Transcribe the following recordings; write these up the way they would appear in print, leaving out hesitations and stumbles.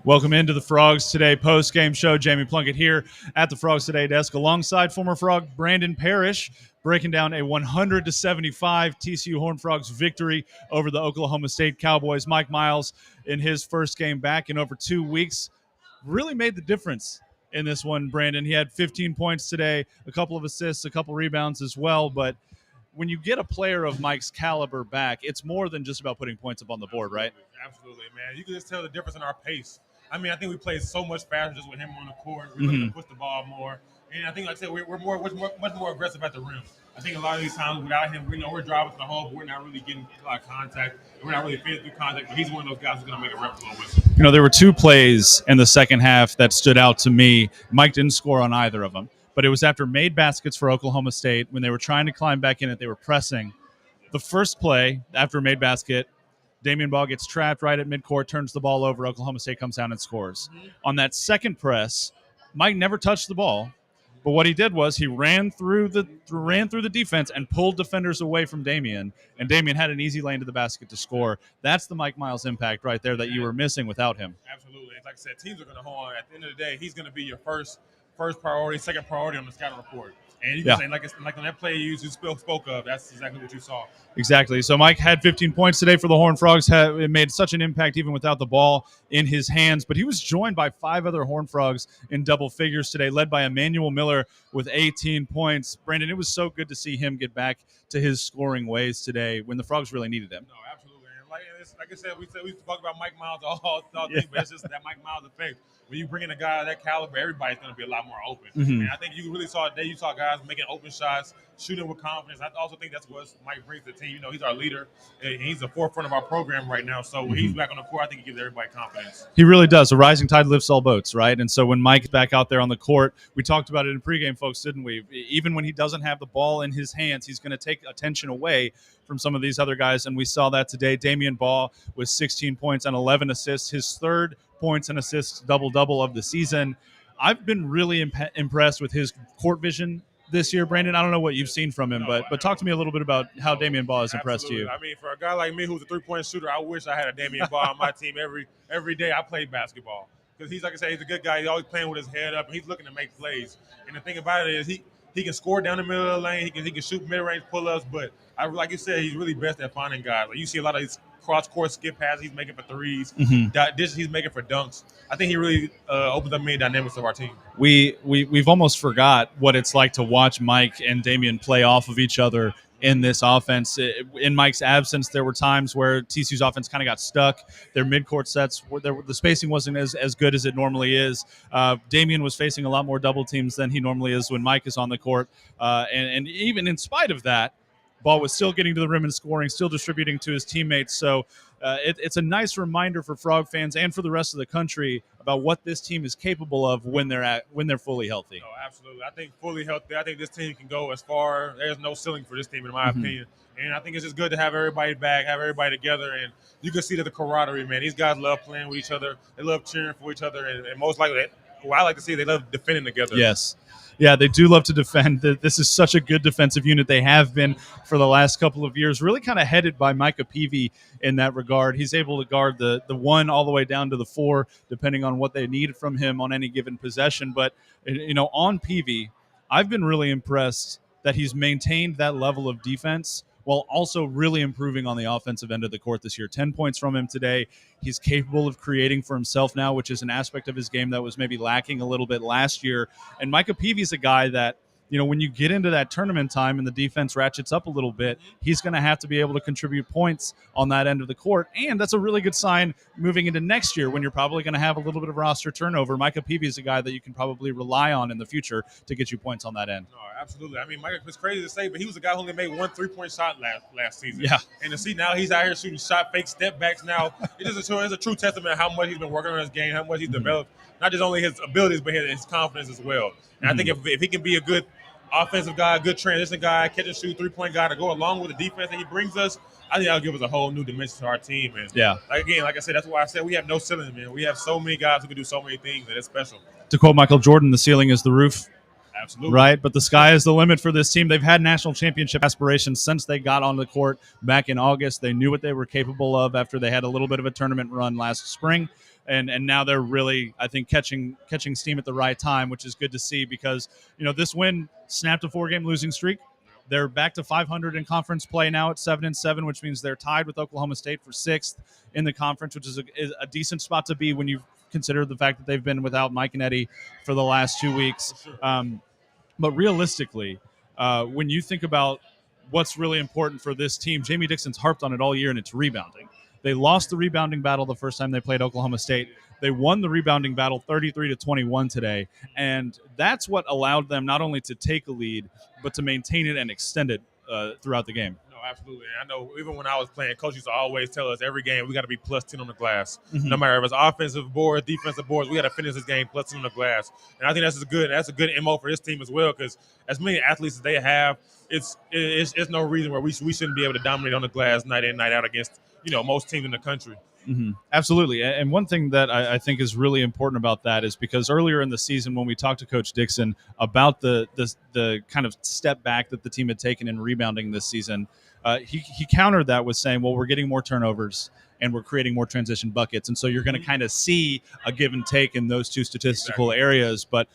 Welcome into the Frogs Today post-game show. Jamie Plunkett here at the Frogs Today desk alongside former Frog Brandon Parrish, breaking down a 100-75 TCU Horned Frogs victory over the Oklahoma State Cowboys. Mike Miles, in his first game back in over 2 weeks, really made the difference in this one, Brandon. He had 15 points today, a couple of assists, a couple rebounds as well, but when you get a player of Mike's caliber back, it's more than just about putting points up on the board, right? Absolutely, man. You can just tell the difference in our pace. I mean, I think we played so much faster just with him on the court. We're looking to push the ball more. And I think, like I said, we're much more aggressive at the rim. I think a lot of these times without him, we're driving to the hole, but we're not really getting a lot of contact. We're not really fitting through contact, but he's one of those guys who's going to make a rep flow with. You know, there were two plays in the second half that stood out to me. Mike didn't score on either of them, but it was after made baskets for Oklahoma State when they were trying to climb back in it. They were pressing. The first play after a made basket, Damian Ball gets trapped right at midcourt, turns the ball over. Oklahoma State comes down and scores. On that second press, Mike never touched the ball, but what he did was he ran through the defense and pulled defenders away from Damian, and Damian had an easy lane to the basket to score. That's the Mike Miles impact right there that you were missing without him. Absolutely. Like I said, teams are going to hold on. At the end of the day, he's going to be your first priority, second priority on the scouting report. And you can say, like on that play you spoke of, that's exactly what you saw. Exactly. So Mike had 15 points today for the Horned Frogs. It made such an impact even without the ball in his hands. But he was joined by 5 other Horned Frogs in double figures today, led by Emmanuel Miller with 18 points. Brandon, it was so good to see him get back to his scoring ways today when the Frogs really needed him. No, absolutely. And like I said, we talk about Mike Miles all day, but it's just that Mike Miles effect. When you bring in a guy of that caliber, everybody's going to be a lot more open. And I think you really saw today, you saw guys making open shots, shooting with confidence. I also think that's what Mike brings to the team. You know, he's our leader, and he's the forefront of our program right now. So when he's back on the court, I think he gives everybody confidence. He really does. A rising tide lifts all boats, right? And so when Mike's back out there on the court, we talked about it in pregame, folks, didn't we? Even when he doesn't have the ball in his hands, he's going to take attention away from some of these other guys, and we saw that today. Damian Ball with 16 points and 11 assists, his third points and assists double-double of the season. I've been really impressed with his court vision this year, Brandon. I don't know what you've seen from him, but talk to me a little bit about how Damian Ball has impressed you. I mean, for a guy like me who's a three-point shooter, I wish I had a Damian Ball on my team every day I play basketball. Because he's, like I said, he's a good guy. He's always playing with his head up, and he's looking to make plays. And the thing about it is he can score down the middle of the lane. He can shoot mid-range pull-ups, but like you said, he's really best at finding guys. Like you see a lot of these cross-court skip passes he's making for threes, dishes he's making for dunks. I think he really opens up many dynamics of our team. We've almost forgot what it's like to watch Mike and Damian play off of each other in this offense. In Mike's absence, there were times where TCU's offense kind of got stuck. Their midcourt sets, the spacing wasn't as good as it normally is. Damian was facing a lot more double teams than he normally is when Mike is on the court. And even in spite of that, Ball was still getting to the rim and scoring, still distributing to his teammates. So it's a nice reminder for Frog fans and for the rest of the country about what this team is capable of when they're fully healthy. Oh, absolutely. I think fully healthy. I think this team can go as far. There's no ceiling for this team, in my opinion. And I think it's just good to have everybody back, have everybody together, and you can see that the camaraderie, man. These guys love playing with each other. They love cheering for each other, and most likely, what I like to see, they love defending together. Yes. Yeah, they do love to defend. This is such a good defensive unit. They have been for the last couple of years, really kind of headed by Micah Peavy in that regard. He's able to guard the 1 all the way down to the 4, depending on what they need from him on any given possession. But, you know, on Peavy, I've been really impressed that he's maintained that level of defense while also really improving on the offensive end of the court this year. 10 points from him today. He's capable of creating for himself now, which is an aspect of his game that was maybe lacking a little bit last year. And Micah Peavy's a guy that, you know, when you get into that tournament time and the defense ratchets up a little bit, he's going to have to be able to contribute points on that end of the court. And that's a really good sign moving into next year when you're probably going to have a little bit of roster turnover. Micah Peavy is a guy that you can probably rely on in the future to get you points on that end. No, absolutely. I mean, Micah, it's crazy to say, but he was a guy who only made 1 3-point shot last season. Yeah. And to see now he's out here shooting fake step backs now, it's a true testament of how much he's been working on his game, how much he's developed, not just only his abilities, but his confidence as well. And I think if he can be a good offensive guy, a good transition guy, catch and shoot, 3-point guy to go along with the defense that he brings us, I think that'll give us a whole new dimension to our team. And like I said, that's why I said we have no ceiling, man. We have so many guys who can do so many things, and it's special. To quote Michael Jordan, the ceiling is the roof. Absolutely. right? But the sky is the limit for this team. They've had national championship aspirations since they got on the court back in August. They knew what they were capable of after they had a little bit of a tournament run last spring. And now they're really, I think, catching steam at the right time, which is good to see because, this win snapped a 4-game losing streak. They're back to 500 in conference play now at 7-7, which means they're tied with Oklahoma State for 6th in the conference, which is a decent spot to be when you consider the fact that they've been without Mike and Eddie for the last 2 weeks. But realistically, when you think about what's really important for this team, Jamie Dixon's harped on it all year, and it's rebounding. They lost the rebounding battle the first time they played Oklahoma State. They won the rebounding battle 33-21 today, and that's what allowed them not only to take a lead, but to maintain it and extend it throughout the game. No, absolutely. I know even when I was playing, coach used to always tell us every game we got to be plus 10 on the glass. No matter if it's offensive boards, defensive boards, we got to finish this game plus 10 on the glass. And I think that's a good MO for this team as well because as many athletes as they have, it's no reason where we shouldn't be able to dominate on the glass night in, night out against most teams in the country. Absolutely. And one thing that I think is really important about that is because earlier in the season when we talked to Coach Dixon about the kind of step back that the team had taken in rebounding this season, he countered that with saying, well, we're getting more turnovers and we're creating more transition buckets. And so you're going to kind of see a give and take in those two statistical areas. But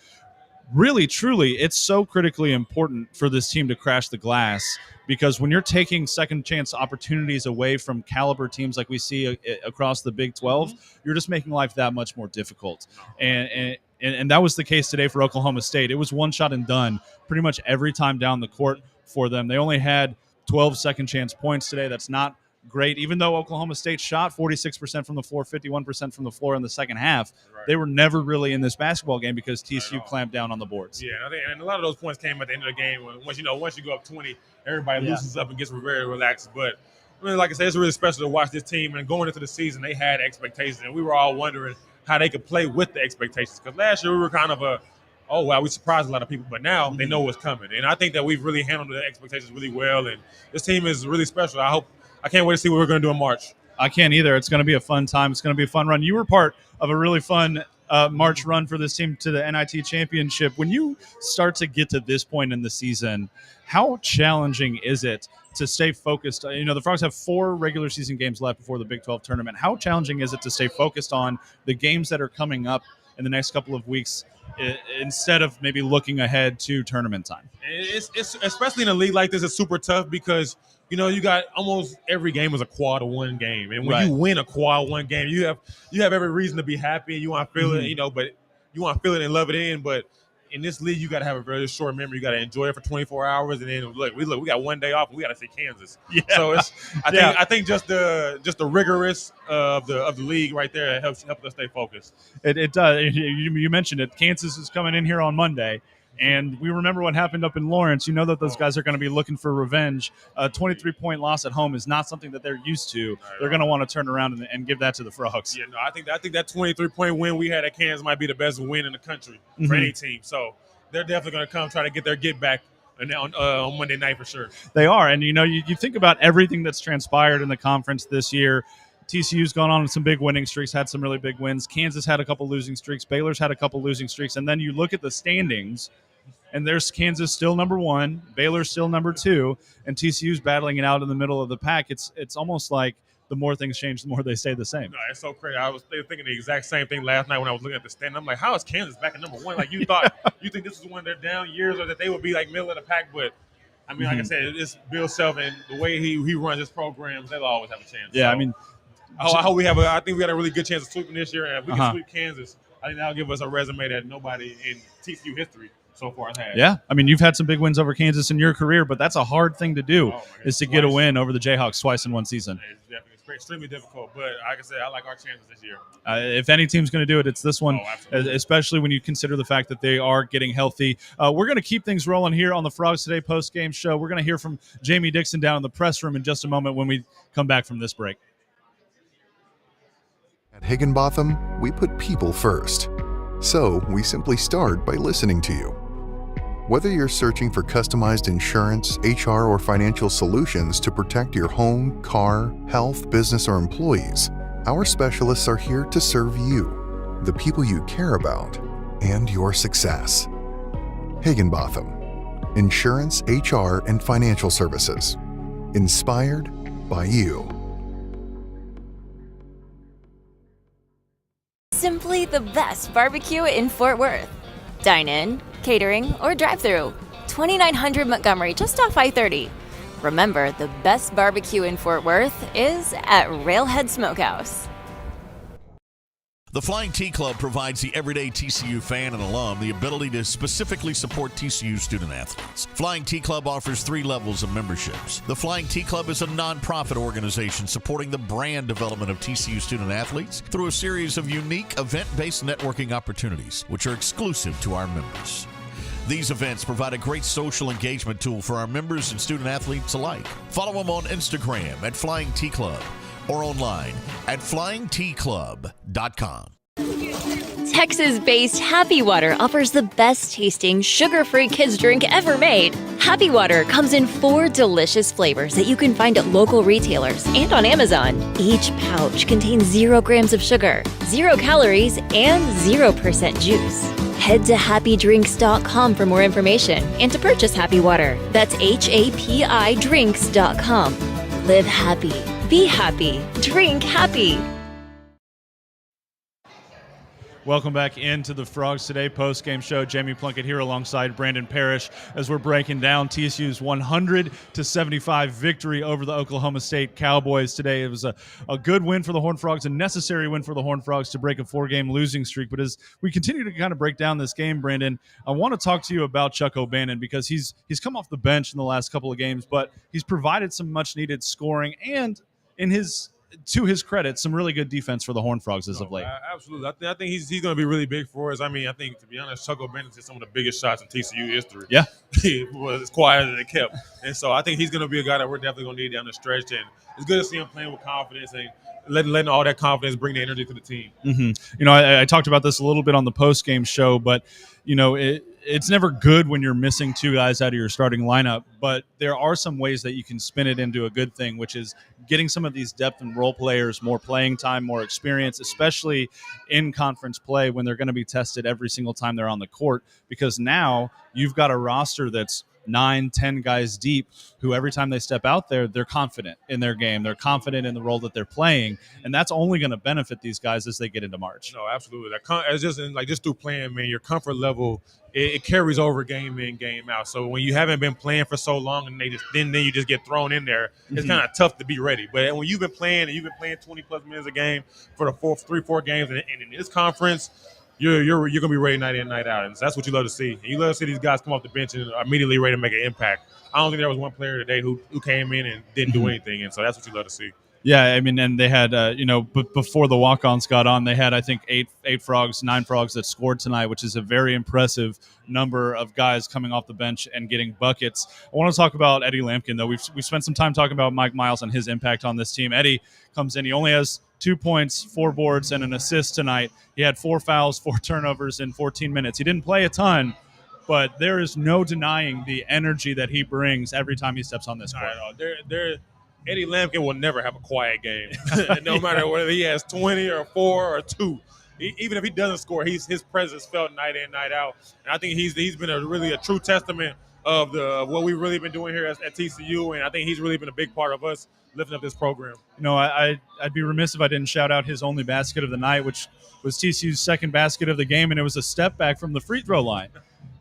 really, truly, it's so critically important for this team to crash the glass because when you're taking second chance opportunities away from caliber teams like we see across the Big 12, you're just making life that much more difficult. And that was the case today for Oklahoma State. It was one shot and done pretty much every time down the court for them. They only had 12 second chance points today. That's not great. Even though Oklahoma State shot 46% from the floor, 51% from the floor in the second half, they were never really in this basketball game because TCU clamped down on the boards. Yeah, and a lot of those points came at the end of the game. Once you go up 20, everybody loosens up and gets very relaxed. But I mean, like I said, it's really special to watch this team. And going into the season, they had expectations, and we were all wondering how they could play with the expectations. Because last year we were kind of we surprised a lot of people, but now they know what's coming. And I think that we've really handled the expectations really well. And this team is really special. I can't wait to see what we're going to do in March. I can't either. It's going to be a fun time. It's going to be a fun run. You were part of a really fun March run for this team to the NIT championship. When you start to get to this point in the season, how challenging is it to stay focused? The Frogs have 4 regular season games left before the Big 12 tournament. How challenging is it to stay focused on the games that are coming up in the next couple of weeks instead of maybe looking ahead to tournament time? It's especially in a league like this, it's super tough because you got almost every game is a quad of one game, and when you win a quad one game, you have every reason to be happy and you want to feel it, but you want to feel it and love it in. But in this league, you got to have a very short memory. You got to enjoy it for 24 hours, and then we got one day off, and we got to see Kansas. Yeah. So I think just the rigorous of the league right there helps us stay focused. It does. You mentioned it. Kansas is coming in here on Monday. And we remember what happened up in Lawrence. You know that those guys are going to be looking for revenge. A 23-point loss at home is not something that they're used to. They're going to want to turn around and give that to the Frogs. Yeah, no, I think that 23-point win we had at Kansas might be the best win in the country for any team. So they're definitely going to come try to get their get back on Monday night for sure. They are. And, you think about everything that's transpired in the conference this year. TCU's gone on some big winning streaks, had some really big wins. Kansas had a couple losing streaks. Baylor's had a couple losing streaks. And then you look at the standings, and there's Kansas still number 1, Baylor's still number 2, and TCU's battling it out in the middle of the pack. It's almost like the more things change, the more they stay the same. No, it's so crazy. I was thinking the exact same thing last night when I was looking at the stand. I'm like, how is Kansas back at number 1? Like you thought, you think this is one of their down years or that they would be like middle of the pack, but I mean, like I said, it's Bill Self and the way he runs his programs, they'll always have a chance. Yeah, so, I think we got a really good chance of sweeping this year, and if we can sweep Kansas, I think that'll give us a resume that nobody in TCU history so far has had. Yeah, I mean, you've had some big wins over Kansas in your career, but that's a hard thing to do, is to get a win over the Jayhawks twice in one season. It's extremely difficult, but like I said, I like our chances this year. If any team's going to do it, it's this one, especially when you consider the fact that they are getting healthy. We're going to keep things rolling here on the Frogs Today post-game show. We're going to hear from Jamie Dixon down in the press room in just a moment when we come back from this break. At Higginbotham, we put people first. So we simply start by listening to you. Whether you're searching for customized insurance, HR, or financial solutions to protect your home, car, health, business, or employees, our specialists are here to serve you, the people you care about, and your success. Higginbotham. Insurance, HR, and financial services. Inspired by you. Simply the best barbecue in Fort Worth. Dine in, catering, or drive-through. 2900 Montgomery, just off I-30. Remember, the best barbecue in Fort Worth is at Railhead Smokehouse. The Flying T Club provides the everyday TCU fan and alum the ability to specifically support TCU student athletes. Flying T Club offers 3 levels of memberships. The Flying T Club is a nonprofit organization supporting the brand development of TCU student athletes through a series of unique event-based networking opportunities, which are exclusive to our members. These events provide a great social engagement tool for our members and student athletes alike. Follow them on Instagram at Flying T Club or online at flyingtclub.com. Texas-based Happy Water offers the best-tasting, sugar-free kids drink ever made. Happy Water comes in 4 delicious flavors that you can find at local retailers and on Amazon. Each pouch contains 0 grams of sugar, 0 calories, and 0% juice. Head to happydrinks.com for more information and to purchase Happy Water. That's HAPI drinks.com. Live happy, be happy, drink happy. Welcome back into the Frogs Today post-game show. Jamie Plunkett here alongside Brandon Parrish as we're breaking down TCU's 100-75 victory over the Oklahoma State Cowboys today. It was a good win for the Horned Frogs, a necessary win for the Horned Frogs to break a 4-game losing streak. But as we continue to kind of break down this game, Brandon, I want to talk to you about Chuck O'Bannon because he's come off the bench in the last couple of games, but he's provided some much-needed scoring and to his credit, some really good defense for the Horned Frogs as of late. Absolutely. I think he's going to be really big for us. I mean, I think, to be honest, Chuck O'Bannon hit some of the biggest shots in TCU history. Yeah. He was as quiet as it kept. And so I think he's going to be a guy that we're definitely going to need down the stretch. And it's good to see him playing with confidence and letting all that confidence bring the energy to the team. Mm-hmm. You know, I talked about this a little bit on the post-game show, but, you know, it's never good when you're missing 2 guys out of your starting lineup, but there are some ways that you can spin it into a good thing, which is getting some of these depth and role players more playing time, more experience, especially in conference play when they're going to be tested every single time they're on the court, because now you've got a roster that's 9-10 guys deep who every time they step out there, they're confident in their game. They're confident in the role that they're playing, and that's only going to benefit these guys as they get into March. No, absolutely. It's just through playing, man, your comfort level, it carries over game in, game out. So when you haven't been playing for so long and then you just get thrown in there, it's kind of tough to be ready. But when you've been playing 20-plus minutes a game for the 3-4 games and in this conference, you're gonna be ready night in, night out, and so that's what you love to see. And you love to see these guys come off the bench and are immediately ready to make an impact. I don't think there was one player today who came in and didn't do anything, and so that's what you love to see. Yeah, I mean, and they had, before the walk-ons got on, they had, I think, 9 frogs that scored tonight, which is a very impressive number of guys coming off the bench and getting buckets. I want to talk about Eddie Lampkin, though. We've spent some time talking about Mike Miles and his impact on this team. Eddie comes in. He only has 2 points, 4 boards, and an assist tonight. He had 4 fouls, 4 turnovers in 14 minutes. He didn't play a ton, but there is no denying the energy that he brings every time he steps on this court. Eddie Lampkin will never have a quiet game, no matter whether he has 20 or 4 or 2. Even if he doesn't score, his presence felt night in, night out. And I think he's been a true testament of what we've really been doing here at TCU, and I think he's really been a big part of us lifting up this program. You know, I'd be remiss if I didn't shout out his only basket of the night, which was TCU's second basket of the game, and it was a step back from the free throw line.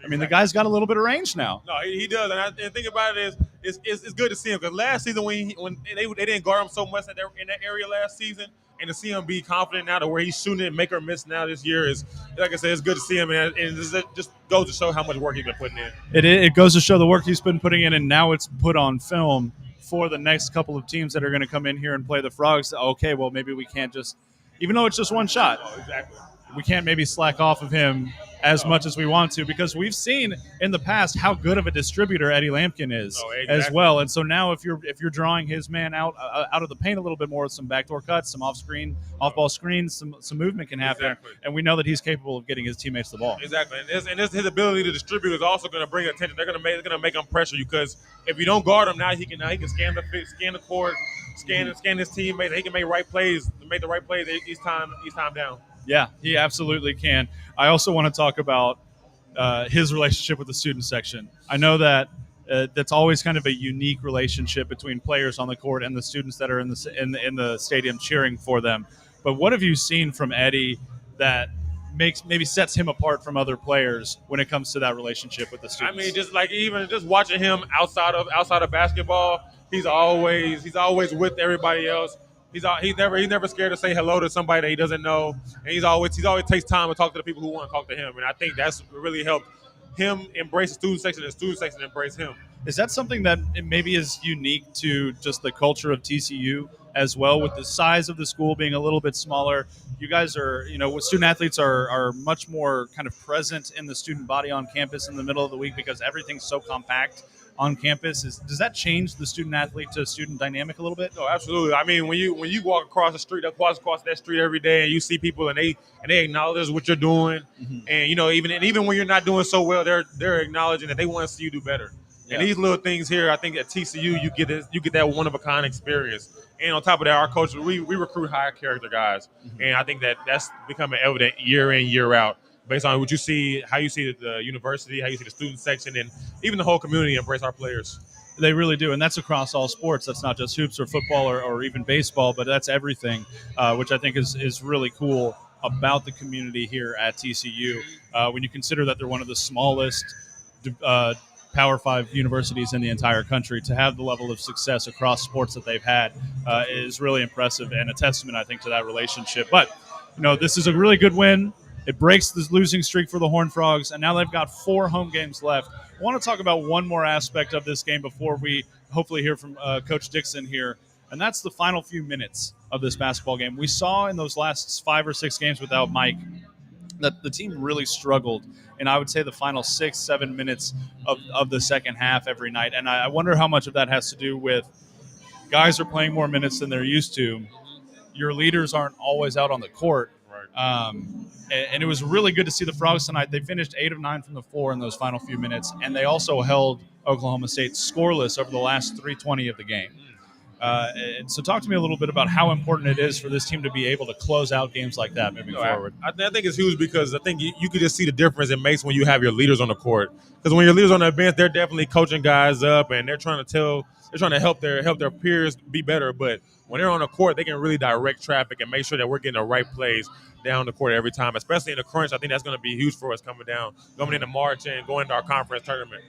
I mean, the guy's got a little bit of range now. No, he does. And the thing about it is, it's good to see him, because last season when they didn't guard him so much in that area last season, and to see him be confident now to where he's shooting it, make or miss now this year is, like I said, it's good to see him, and it just goes to show how much work he's been putting in. It goes to show the work he's been putting in, and now it's put on film for the next couple of teams that are going to come in here and play the Frogs. Okay, well, maybe we can't just, even though it's just one shot, exactly, we can't maybe slack off of him as much as we want to, because we've seen in the past how good of a distributor Eddie Lampkin is as well. And so now if you're drawing his man out of the paint a little bit more with some backdoor cuts, some off-ball screens, some movement can happen. Exactly. And we know that he's capable of getting his teammates the ball. Exactly. And his ability to distribute is also going to bring attention. They're going to make him pressure you, because if you don't guard him now, he can scan the court, scan his teammates. He can make the right plays each time down. Yeah, he absolutely can. I also want to talk about his relationship with the student section. I know that that's always kind of a unique relationship between players on the court and the students that are in the stadium cheering for them. But what have you seen from Eddie that maybe sets him apart from other players when it comes to that relationship with the students? I mean, just like even just watching him outside of basketball, he's always with everybody else. He's never scared to say hello to somebody that he doesn't know, and he's always takes time to talk to the people who want to talk to him. And I think that's really helped him embrace the student section and the student section embrace him. Is that something that maybe is unique to just the culture of TCU as well, with the size of the school being a little bit smaller? You guys are, student athletes are much more kind of present in the student body on campus in the middle of the week because everything's so compact on campus. Does that change the student athlete to student dynamic a little bit? No, absolutely. I mean, when you walk across the street, across that street every day, and you see people and they acknowledge what you're doing, and even when you're not doing so well, they're acknowledging that they want to see you do better. Yeah. And these little things here, I think at TCU you get that one of a kind experience. And on top of that, our coach, we recruit high character guys, and I think that's becoming evident year in, year out, based on what you see, how you see the university, how you see the student section, and even the whole community embrace our players. They really do, and that's across all sports. That's not just hoops or football or even baseball, but that's everything, which I think is really cool about the community here at TCU. When you consider that they're one of the smallest Power 5 universities in the entire country, to have the level of success across sports that they've had is really impressive and a testament, I think, to that relationship. But, this is a really good win. It breaks the losing streak for the Horned Frogs, and now they've got 4 home games left. I want to talk about one more aspect of this game before we hopefully hear from Coach Dixon here, and that's the final few minutes of this basketball game. We saw in those last 5 or 6 games without Mike that the team really struggled, and I would say the final 6-7 minutes of the second half every night. And I wonder how much of that has to do with guys are playing more minutes than they're used to. Your leaders aren't always out on the court. And it was really good to see the Frogs tonight. They finished 8 of 9 from the floor in those final few minutes, and they also held Oklahoma State scoreless over the last 3:20 of the game. And so talk to me a little bit about how important it is for this team to be able to close out games like that moving forward. I think it's huge because I think you could just see the difference it makes when you have your leaders on the court. Because when your leaders on the bench, they're definitely coaching guys up and they're trying to help their peers be better. But when they're on the court, they can really direct traffic and make sure that we're getting the right plays down the court every time, especially in the crunch. I think that's going to be huge for us coming into March and going to our conference tournament.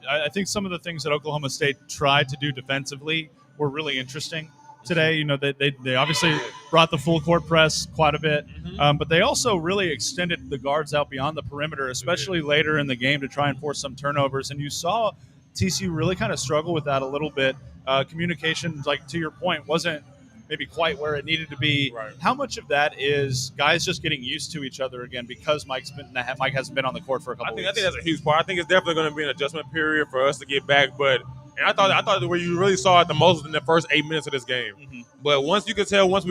I think some of the things that Oklahoma State tried to do defensively were really interesting today. They obviously brought the full court press quite a bit, but they also really extended the guards out beyond the perimeter, especially later in the game, to try and force some turnovers. And you saw TCU really kind of struggle with that a little bit. Communication, like to your point, wasn't maybe quite where it needed to be. Right. How much of that is guys just getting used to each other again because Mike hasn't been on the court for a couple weeks? I think that's a huge part. I think it's definitely going to be an adjustment period for us to get back. But I thought where you really saw it the most was in the first 8 minutes of this game. But once we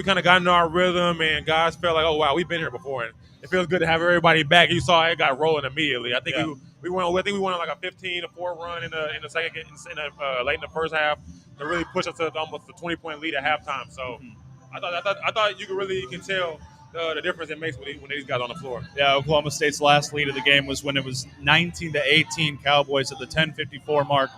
kind of got into our rhythm and guys felt like, oh wow, we've been here before, and it feels good to have everybody back. You saw it got rolling immediately. I think we went on like a 15-4 run in the second, late in the first half to really push us to almost a 20-point lead at halftime. So I thought you can tell the difference it makes when these guys on the floor. Yeah, Oklahoma State's last lead of the game was when it was 19-18 Cowboys at the 10:54 mark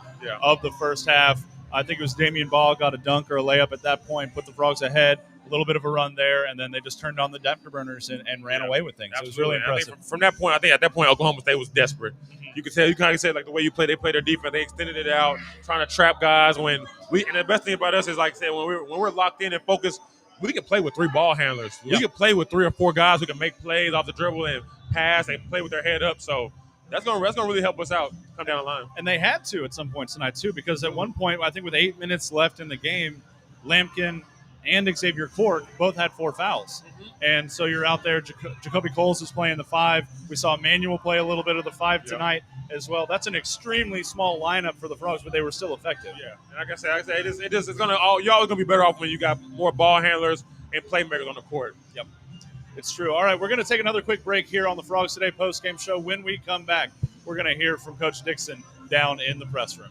of the first half. I think it was Damian Ball got a dunk or a layup at that point, put the Frogs ahead. A little bit of a run there, and then they just turned on the afterburners and ran away with things. Absolutely. It was really impressive. From that point, I think at that point Oklahoma State was desperate. You could tell, you kind of said, like the way they played their defense, they extended it out, trying to trap guys. And the best thing about us is, like I said, when we're locked in and focused, we can play with 3 ball handlers. We can play with 3 or 4 guys who can make plays off the dribble and pass and play with their head up. So that's gonna really help us out come down the line. And they had to at some points tonight too, because at one point, I think with 8 minutes left in the game, Lampkin and Xavier Cork both had 4 fouls. And so you're out there. Jacoby Coles is playing the 5. We saw Emmanuel play a little bit of the 5 tonight as well. That's an extremely small lineup for the Frogs, but they were still effective. Yeah, and like I said, it's gonna you're always gonna be better off when you got more ball handlers and playmakers on the court. Yep, it's true. All right, we're going to take another quick break here on the Frogs Today post-game show. When we come back, we're going to hear from Coach Dixon down in the press room.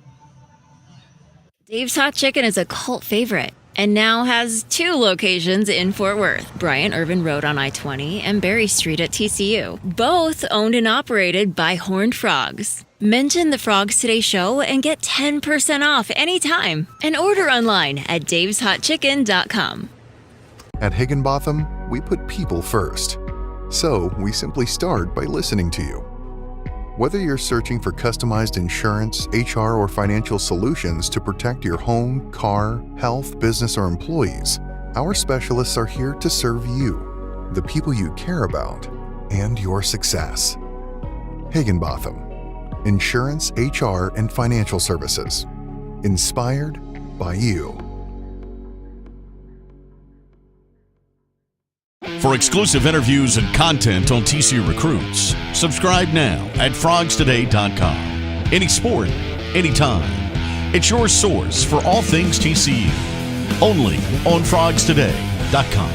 Dave's Hot Chicken is a cult favorite, and now has 2 locations in Fort Worth, Bryant Irvin Road on I-20 and Berry Street at TCU. Both owned and operated by Horned Frogs. Mention the Frogs Today show and get 10% off anytime. And order online at daveshotchicken.com. At Higginbotham, we put people first. So we simply start by listening to you. Whether you're searching for customized insurance, HR, or financial solutions to protect your home, car, health, business, or employees, our specialists are here to serve you, the people you care about, and your success. Higginbotham. Insurance, HR, and financial services. Inspired by you. For exclusive interviews and content on TCU recruits, subscribe now at frogstoday.com. Any sport, anytime. It's your source for all things TCU. Only on frogstoday.com.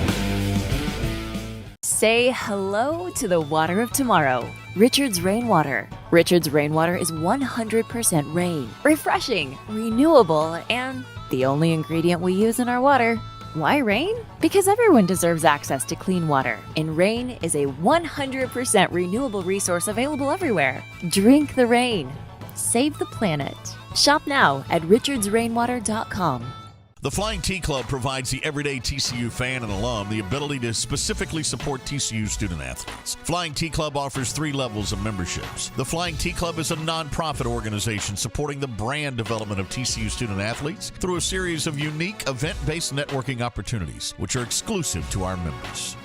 Say hello to the water of tomorrow. Richard's Rainwater. Richard's Rainwater is 100% rain, refreshing, renewable, and the only ingredient we use in our water. Why rain? Because everyone deserves access to clean water, and rain is a 100% renewable resource available everywhere. Drink the rain. Save the planet. Shop now at richardsrainwater.com. The Flying T Club provides the everyday TCU fan and alum the ability to specifically support TCU student athletes. Flying T Club offers 3 levels of memberships. The Flying T Club is a nonprofit organization supporting the brand development of TCU student athletes through a series of unique event-based networking opportunities, which are exclusive to our members.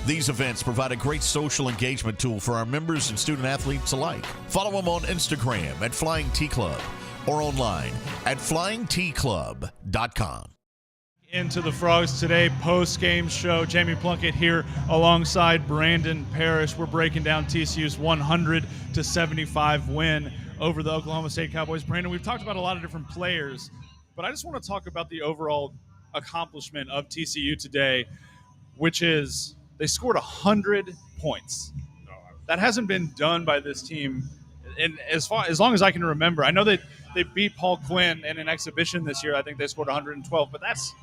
These events provide a great social engagement tool for our members and student athletes alike. Follow them on Instagram at Flying T Club or online at flyingtclub.com. Into the Frogs Today post-game show. Jamie Plunkett here alongside Brandon Parrish. We're breaking down TCU's 100-75 win over the Oklahoma State Cowboys. Brandon, we've talked about a lot of different players, but I just want to talk about the overall accomplishment of TCU today, which is they scored 100 points. That hasn't been done by this team in as long as I can remember. I know that they beat Paul Quinn in an exhibition this year. I think they scored 112, but that's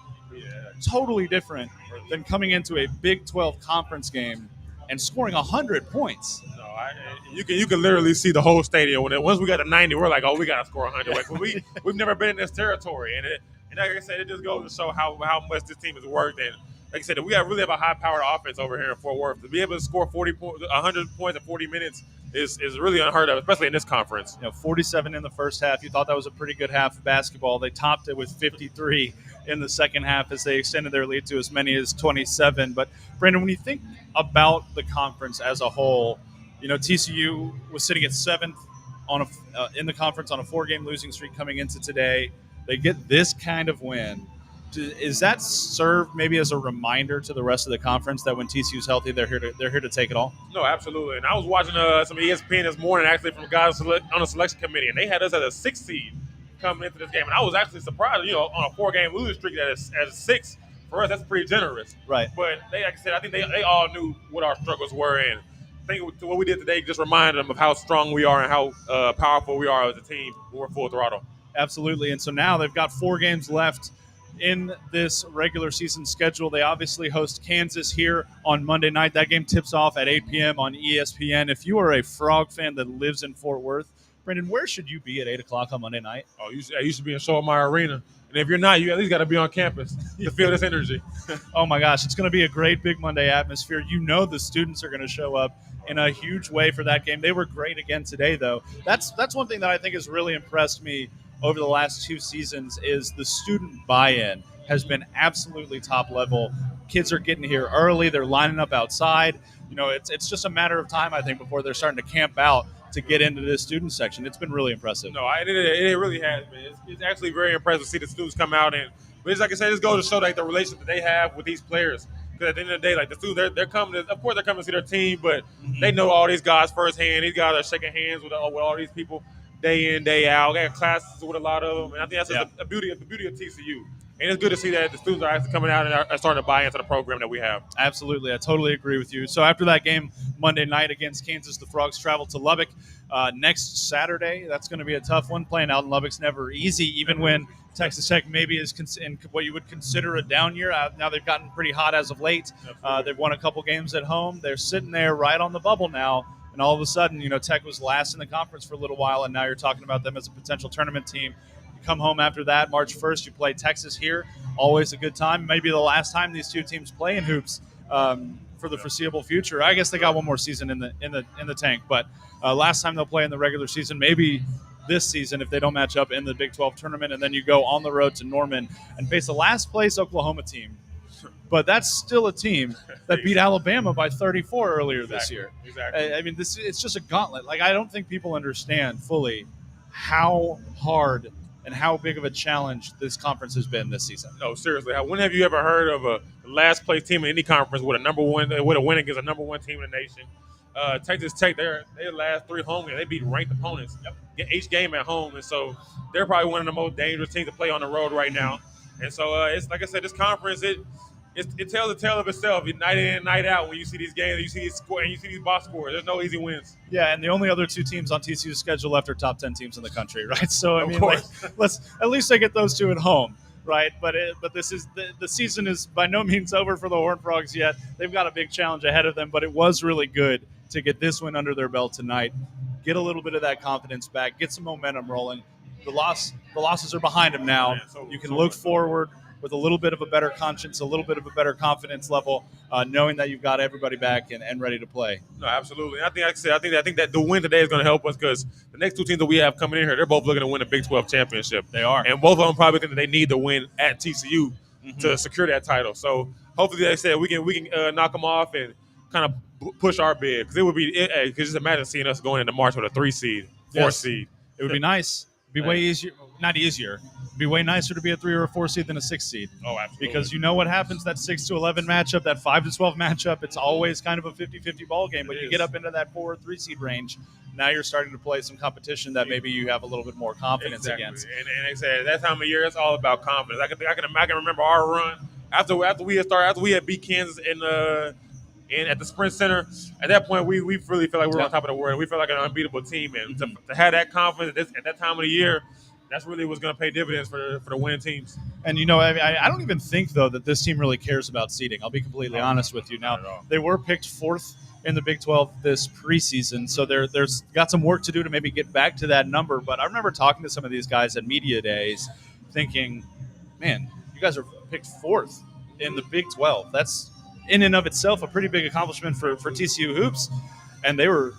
totally different than coming into a Big 12 conference game and scoring 100 points. No, you can literally see the whole stadium. Once we got to 90, we're like, oh, we got to score 100. Like, we've never been in this territory, and like I said, it just goes to show how much this team has worked. And like I said, we really have a high-powered offense over here in Fort Worth. To be able to score 100 points in 40 minutes is really unheard of, especially in this conference. 47 in the first half. You thought that was a pretty good half of basketball. They topped it with 53 in the second half as they extended their lead to as many as 27. But, Brandon, when you think about the conference as a whole, TCU was sitting at 7th in the conference on a 4-game losing streak coming into today. They get this kind of win. Is that serve maybe as a reminder to the rest of the conference that when TCU's healthy, they're here to take it all? No, absolutely. And I was watching some ESPN this morning, actually, from guys on the selection committee, and they had us as a 6th seed coming into this game. And I was actually surprised, on a 4-game losing streak as a 6, for us, that's pretty generous. Right. But like I said, I think they all knew what our struggles were, and I think what we did today just reminded them of how strong we are and how powerful we are as a team when we're full throttle. Absolutely. And so now they've got 4 games left in this regular season schedule. They obviously host Kansas here on Monday night. That game tips off at 8 p.m. on ESPN. If you are a Frog fan that lives in Fort Worth, Brendan, where should you be at 8 o'clock on Monday night? Oh, you should be in Schollmeyer Arena. And if you're not, you at least got to be on campus to feel this energy. Oh, my gosh. It's going to be a great Big Monday atmosphere. The students are going to show up in a huge way for that game. They were great again today, though. That's one thing that I think has really impressed me over the last 2 seasons is the student buy-in has been absolutely top level. Kids are getting here early. They're lining up outside. It's just a matter of time, I think, before they're starting to camp out to get into this student section. It's been really impressive. No, it really has been. It's actually very impressive to see the students come out. But it's like I said, this goes to show the relationship that they have with these players. Because at the end of the day, the students, they're coming to, of course, they're coming to see their team, but they know all these guys firsthand. These guys are shaking hands with all these people day in, day out. They have classes with a lot of them, and I think that's just the beauty of TCU. And it's good to see that the students are actually coming out and are starting to buy into the program that we have. Absolutely. I totally agree with you. So after that game Monday night against Kansas, the Frogs travel to Lubbock next Saturday. That's going to be a tough one. Playing out in Lubbock's never easy, even when Texas Tech maybe is in what you would consider a down year. Now they've gotten pretty hot as of late. They've won a couple games at home. They're sitting there right on the bubble now. And all of a sudden, Tech was last in the conference for a little while, and now you're talking about them as a potential tournament team. You come home after that, March 1st, you play Texas here. Always a good time. Maybe the last time these two teams play in hoops for the foreseeable future. I guess they got one more season in the tank, but last time they'll play in the regular season, maybe this season if they don't match up in the Big 12 tournament, and then you go on the road to Norman and face the last place Oklahoma team. But that's still a team that beat Alabama by 34 earlier this year. Exactly. I mean, it's just a gauntlet. Like, I don't think people understand fully how hard and how big of a challenge this conference has been this season. No, seriously. When have you ever heard of a last place team in any conference with a win against a number one team in the nation? Texas Tech, their last 3 home games, they beat ranked opponents each game at home, and so they're probably one of the most dangerous teams to play on the road right now. And so it's like I said, this conference it tells a tale of itself night in and night out when you see these games and you see these score and you see these box scores. There's no easy wins. Yeah, and the only other 2 teams on TCU's schedule left are top 10 teams in the country, right? So I mean, let's at least they get those 2 at home, right? But this is the season is by no means over for the Horned Frogs yet. They've got a big challenge ahead of them, but it was really good to get this win under their belt tonight. Get a little bit of that confidence back. Get some momentum rolling. The losses are behind them now. You can look forward with a little bit of a better conscience, a little bit of a better confidence level, knowing that you've got everybody back and ready to play. No, absolutely. I think that the win today is going to help us because the next 2 teams that we have coming in here, they're both looking to win a Big 12 championship. They are, and both of them probably think that they need to win at TCU to secure that title. So hopefully, like I said, we can knock them off and kind of push our bid because it would be. Because just imagine seeing us going into March with a 3 seed, 4 seed. It would be nice. It'd be way easier. Not easier. It'd be way nicer to be a 3 or a 4 seed than a 6 seed. Oh, absolutely. Because you know what happens, that 6 to 11 matchup, that 5 to 12 matchup, it's always kind of a 50-50 ball game. But you get up into that 4 or 3 seed range, now you're starting to play some competition that maybe you have a little bit more confidence against. And like I said, that time of year, it's all about confidence. I can remember our run after we had beat Kansas at the Sprint Center. At that point, we really felt like we were on top of the world. We felt like an unbeatable team, and to have that confidence at that time of the year, that's really what's going to pay dividends for the winning teams. And I don't even think though that this team really cares about seeding. I'll be completely honest with you. Now they were picked 4th in the Big 12 this preseason, so there's got some work to do to maybe get back to that number. But I remember talking to some of these guys at media days, thinking, "Man, you guys are picked 4th in the Big 12. That's in and of itself a pretty big accomplishment for TCU hoops." And they were,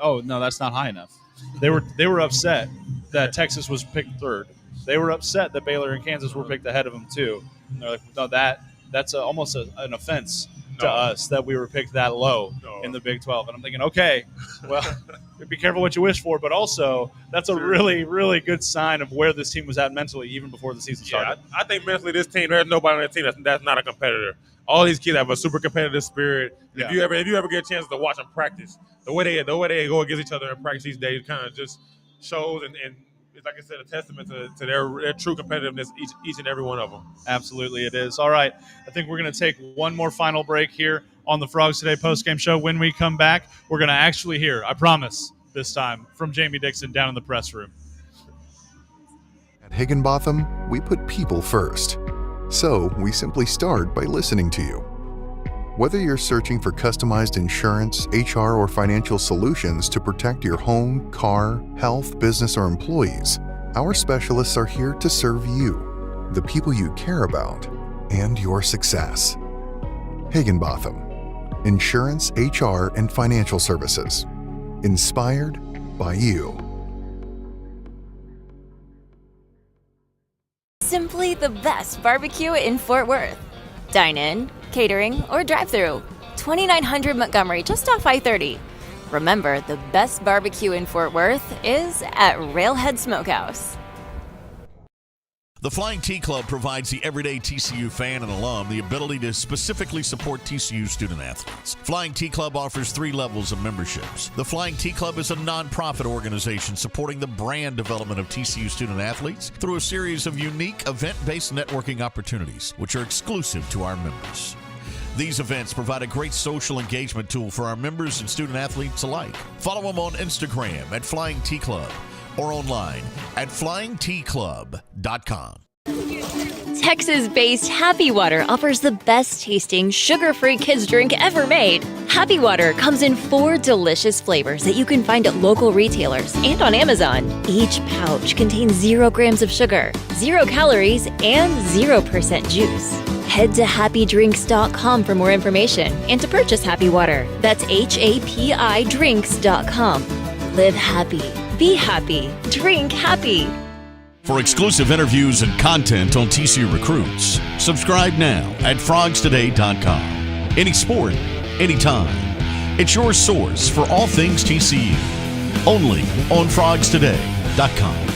oh no, that's not high enough. They were upset that Texas was picked 3rd. They were upset that Baylor and Kansas were picked ahead of them too. And they're like, no, that's almost an offense to us that we were picked that low in the Big 12. And I'm thinking, okay, well, be careful what you wish for, but also that's a really, really good sign of where this team was at mentally even before the season started. I think mentally this team, there's nobody on that team that's not a competitor. All these kids have a super competitive spirit. Yeah. If you ever get a chance to watch them practice, the way they go against each other in practice these days kind of just shows and it's, like I said, a testament to their true competitiveness, each and every one of them. Absolutely, it is. All right, I think we're going to take one more final break here on the Frogs Today postgame show. When we come back, we're going to actually hear, I promise this time, from Jamie Dixon down in the press room. At Higginbotham, we put people first. So we simply start by listening to you. Whether you're searching for customized insurance, HR, or financial solutions to protect your home, car, health, business, or employees, our specialists are here to serve you, the people you care about, and your success. Higginbotham. Insurance, HR, and financial services. Inspired by you. Simply the best barbecue in Fort Worth. Dine in, catering, or drive-through. 2900 Montgomery, just off I-30. Remember, the best barbecue in Fort Worth is at Railhead Smokehouse. The Flying T Club provides the everyday TCU fan and alum the ability to specifically support TCU student athletes. Flying T Club offers 3 levels of memberships. The Flying T Club is a nonprofit organization supporting the brand development of TCU student athletes through a series of unique event-based networking opportunities, which are exclusive to our members. These events provide a great social engagement tool for our members and student athletes alike. Follow them on Instagram at Flying T Club or online at flyingtclub.com. Texas-based Happy Water offers the best-tasting, sugar-free kids drink ever made. Happy Water comes in 4 delicious flavors that you can find at local retailers and on Amazon. Each pouch contains 0 grams of sugar, 0 calories, and 0% juice. Head to happydrinks.com for more information and to purchase Happy Water. That's HAPI drinks.com. Live happy, be happy, drink happy. For exclusive interviews and content on TCU recruits, subscribe now at frogstoday.com. Any sport, anytime. It's your source for all things TCU. Only on frogstoday.com.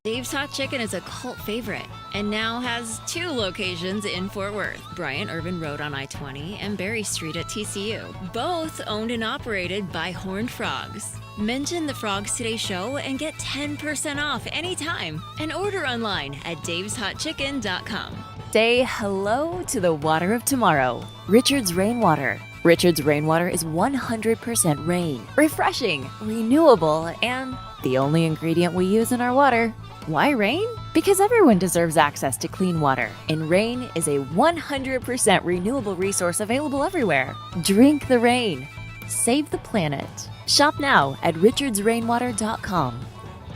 Dave's Hot Chicken is a cult favorite and now has 2 locations in Fort Worth, Bryant Irvin Road on I-20 and Berry Street at TCU, both owned and operated by Horned Frogs. Mention the Frogs Today show and get 10% off anytime and order online at daveshotchicken.com. Say hello to the water of tomorrow. Richard's Rainwater. Richard's Rainwater is 100% rain, refreshing, renewable, and the only ingredient we use in our water. Why rain? Because everyone deserves access to clean water, and rain is a 100% renewable resource available everywhere. Drink the rain. Save the planet. Shop now at richardsrainwater.com.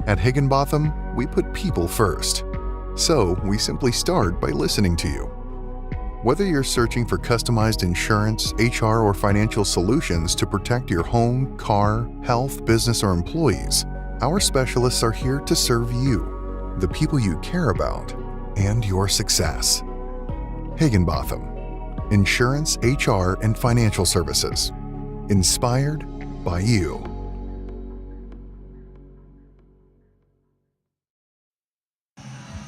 At Higginbotham, we put people first. So we simply start by listening to you. Whether you're searching for customized insurance, HR, or financial solutions to protect your home, car, health, business, or employees, our specialists are here to serve you, the people you care about, and your success. Higginbotham, insurance, HR, and financial services. Inspired by you.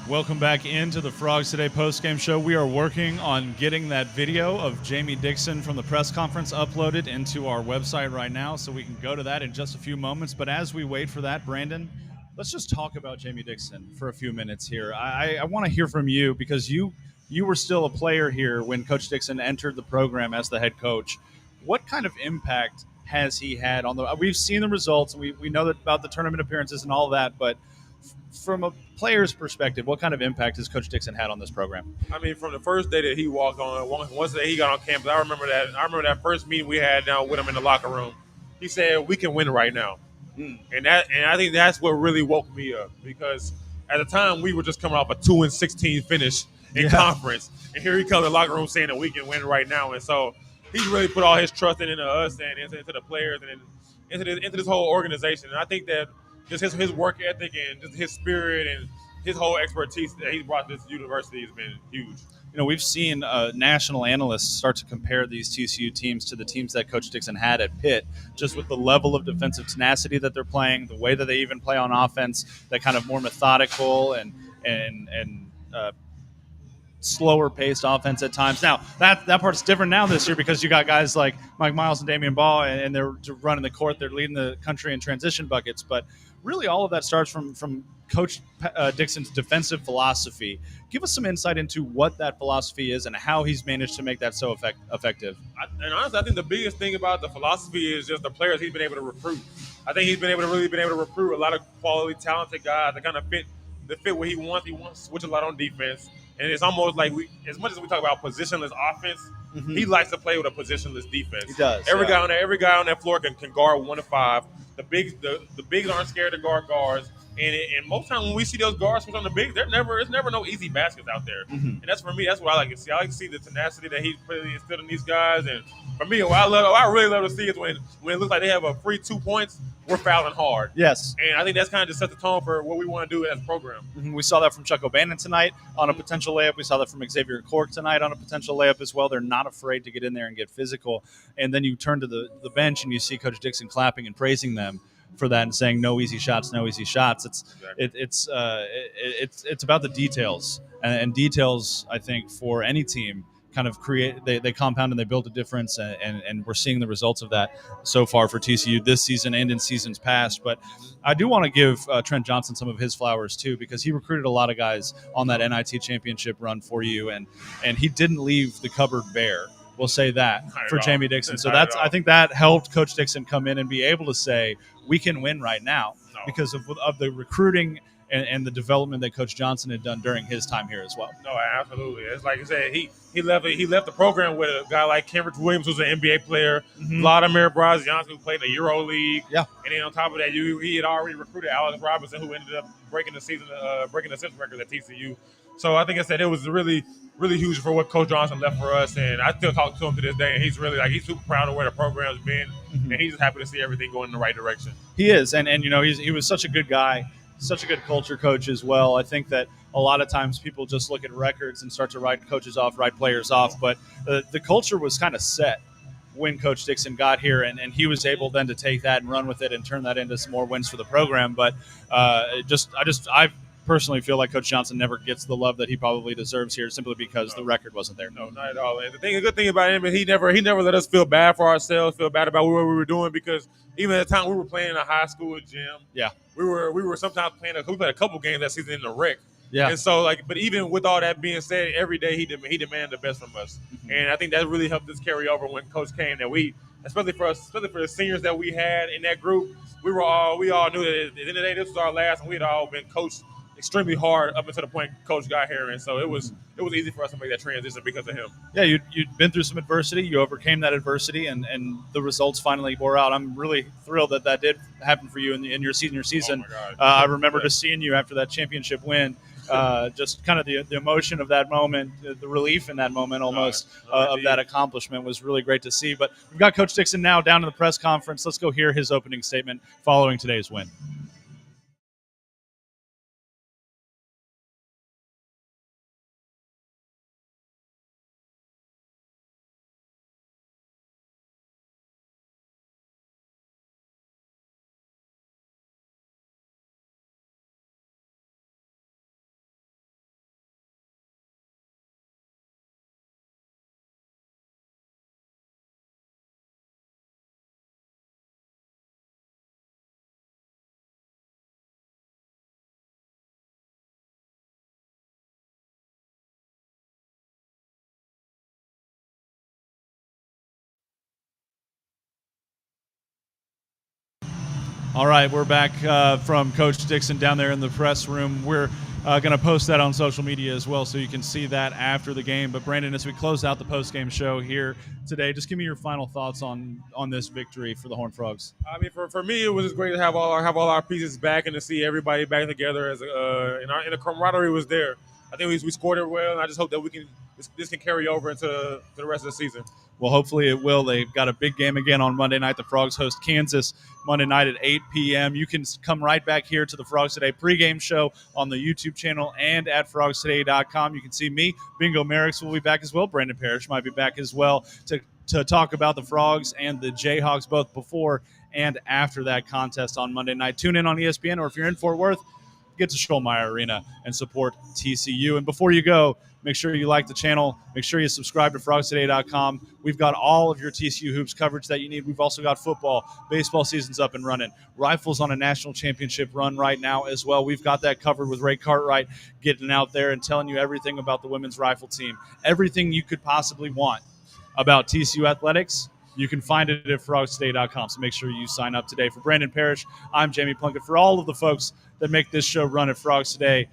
Welcome back into the Frogs Today postgame show. We are working on getting that video of Jamie Dixon from the press conference uploaded into our website right now, so we can go to that in just a few moments. But as we wait for that, Brandon, let's just talk about Jamie Dixon for a few minutes here. I want to hear from you because you were still a player here when Coach Dixon entered the program as the head coach. What kind of impact has he had on the – we've seen the results, and we know that about the tournament appearances and all that, but from a player's perspective, what kind of impact has Coach Dixon had on this program? I mean, from the first day that he walked on, once that he got on campus, I remember that first meeting we had down with him in the locker room. He said, "We can win right now," and I think that's what really woke me up, because at the time we were just coming off a 2-16 finish in conference, and here he comes in the locker room saying that we can win right now, and so he's really put all his trust into us and into the players and into this whole organization. And I think that just his work ethic and just his spirit and his whole expertise that he's brought to this university has been huge. You know, we've seen national analysts start to compare these TCU teams to the teams that Coach Dixon had at Pitt, just with the level of defensive tenacity that they're playing, the way that they even play on offense, that kind of more methodical and slower paced offense at times. Now that part's different now this year because you got guys like Mike Miles and Damian Ball, and they're running the court. They're leading the country in transition buckets. But really, all of that starts from Coach Dixon's defensive philosophy. Give us some insight into what that philosophy is and how he's managed to make that so effective. And honestly, I think the biggest thing about the philosophy is just the players he's been able to recruit. I think he's been able to recruit a lot of quality, talented guys that kind of fit what he wants. He wants to switch a lot on defense. And it's almost like as much as we talk about positionless offense, he likes to play with a positionless defense. He does. Every guy on that floor can guard 1 to 5. The bigs aren't scared to guard guards. And most times when we see those guards switch on the bigs, it's never no easy baskets out there. And that's, for me, that's what I like to see. I like to see the tenacity that he's really instilled in these guys. And for me, what I really love to see is when it looks like they have a free 2 points, we're fouling hard. Yes. And I think that's kind of just set the tone for what we want to do as a program. We saw that from Chuck O'Bannon tonight on a potential layup. We saw that from Xavier Cork tonight on a potential layup as well. They're not afraid to get in there and get physical. And then you turn to the bench and you see Coach Dixon clapping and praising them. for that and saying no easy shots, no easy shots. It's about the details, and details, I think, for any team kind of they compound and they build a difference, and we're seeing the results of that so far for TCU this season and in seasons past. But I do want to give Trent Johnson some of his flowers too, because he recruited a lot of guys on that NIT championship run for you, and he didn't leave the cupboard bare. We'll say that for Jamie Dixon. So I think that helped Coach Dixon come in and be able to say we can win right now because of the recruiting and the development that Coach Johnson had done during his time here as well. No, absolutely. It's like I said, he left the program with a guy like Kenrich Williams, who's an NBA player, Vladimir Braziansky, who played in the Euro League, and then on top of that, he had already recruited Alex Robinson, who ended up breaking the season record at TCU. So I think I said it was really, really huge for what Coach Johnson left for us, and I still talk to him to this day, and he's really he's super proud of where the program's been, and he's just happy to see everything going in the right direction. He is, and he was such a good guy, such a good culture coach as well. I think that a lot of times people just look at records and start to write coaches off, write players off, but the culture was kind of set when Coach Dixon got here, and he was able then to take that and run with it and turn that into some more wins for the program. But I personally feel like Coach Johnson never gets the love that he probably deserves here, simply because the record wasn't there. No, not at all. And the good thing about him is he never let us feel bad for ourselves, feel bad about what we were doing, because even at the time we were playing in a high school gym. Yeah, we were sometimes playing. We played a couple games that season in the rec. Yeah, and so but even with all that being said, every day he demanded the best from us, and I think that really helped us carry over when Coach came. That especially for the seniors that we had in that group, we all knew that at the end of the day this was our last, and we had all been coached extremely hard up until the point Coach got here, and so it was easy for us to make that transition because of him. Yeah, you'd been through some adversity, you overcame that adversity, and the results finally bore out. I'm really thrilled that did happen for you in your senior season. Oh my God. I remember just seeing you after that championship win, just kind of the emotion of that moment, the relief in that moment almost of that accomplishment was really great to see. But we've got Coach Dixon now down in the press conference. Let's go hear his opening statement following today's win. All right, we're back from Coach Dixon down there in the press room. We're going to post that on social media as well, so you can see that after the game. But Brandon, as we close out the post-game show here today, just give me your final thoughts on this victory for the Horned Frogs. I mean, for me, it was just great to have all our pieces back and to see everybody back together and the camaraderie was there. I think we scored it well, and I just hope that this can carry over into the rest of the season. Well, hopefully it will. They've got a big game again on Monday night. The Frogs host Kansas Monday night at 8 p.m. You can come right back here to the Frogs Today pregame show on the YouTube channel and at frogstoday.com. You can see me. Bingo Merricks will be back as well. Brandon Parrish might be back as well to talk about the Frogs and the Jayhawks both before and after that contest on Monday night. Tune in on ESPN, or if you're in Fort Worth, get to Schollmeyer Arena and support TCU. And before you go, make sure you like the channel. Make sure you subscribe to frogstoday.com. We've got all of your TCU hoops coverage that you need. We've also got football. Baseball season's up and running. Rifles on a national championship run right now as well. We've got that covered with Ray Cartwright getting out there and telling you everything about the women's rifle team. Everything you could possibly want about TCU athletics, you can find it at frogstoday.com. So make sure you sign up today. For Brandon Parrish, I'm Jamie Plunkett. For all of the folks that make this show run at Frogs Today,